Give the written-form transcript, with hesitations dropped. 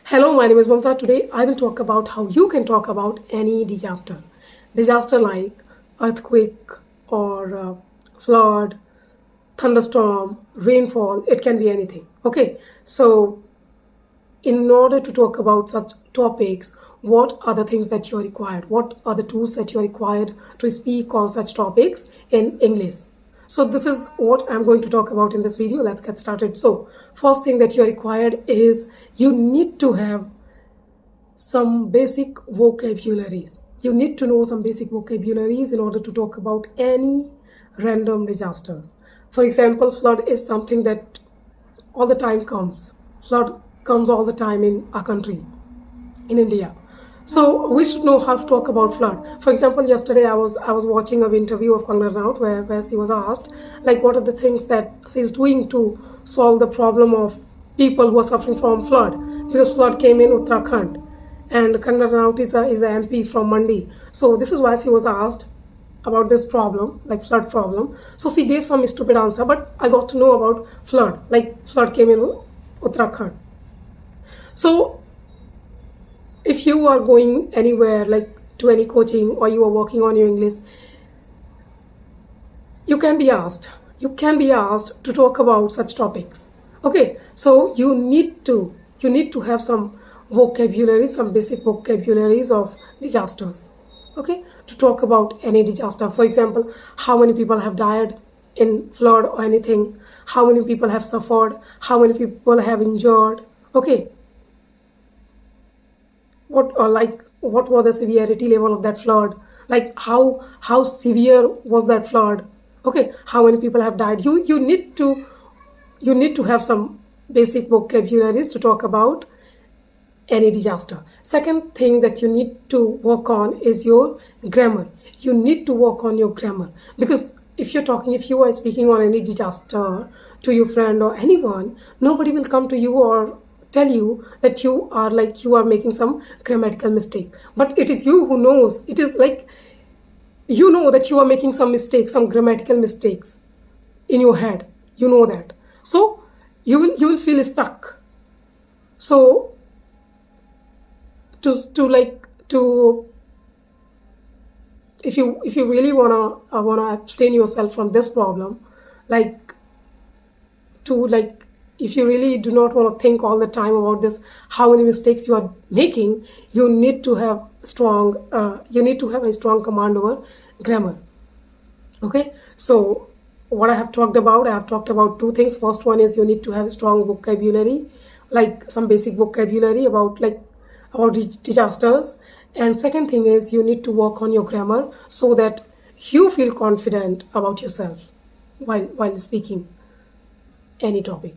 Hello, my name is Mamta. Today I will talk about how you can talk about any disaster. Disaster like earthquake or flood, thunderstorm, rainfall, it can be anything. Okay, so in order to talk about such topics, what are the things that you are required? What are the tools that you are required to speak on such topics in English? So this is what I'm going to talk about in this video. Let's get started. So first thing that you are required is you need to have some basic vocabularies. You need to know some basic vocabularies in order to talk about any random disasters. For example, flood is something that all the time comes. Flood comes all the time in our country, in India. So we should know how to talk about flood. For example, yesterday I was watching an interview of Kangana Ranaut where she was asked like what are the things that she is doing to solve the problem of people who are suffering from flood, because flood came in Uttarakhand and Kangana Ranaut is a MP from Mandi. So this is why she was asked about this problem, like flood problem. So she gave some stupid answer, but I got to know about flood, like flood came in Uttarakhand. So if you are going anywhere, like to any coaching or you are working on your English, you can be asked to talk about such topics. Okay, so you need to have some vocabulary, some basic vocabularies of disasters, okay, to talk about any disaster. For example, how many people have died in flood or anything, how many people have suffered, how many people have injured, okay, what was the severity level of that flood, like how severe was that flood, okay, how many people have died. You need to have some basic vocabularies to talk about any disaster. Second thing that you need to work on is your grammar. You need to work on your grammar, because if you are speaking on any disaster to your friend or anyone, nobody will come to you or tell you that you are making some grammatical mistake, but it is you who knows. It is like you know that you are making some mistakes, some grammatical mistakes in your head, you know that. So you will feel stuck. So to if you really wanna abstain yourself from this problem, if you really do not want to think all the time about this, how many mistakes you are making, you need to have a strong command over grammar. Okay, so what I have talked about two things. First one is you need to have a strong vocabulary, like some basic vocabulary about disasters, and second thing is you need to work on your grammar so that you feel confident about yourself while speaking any topic.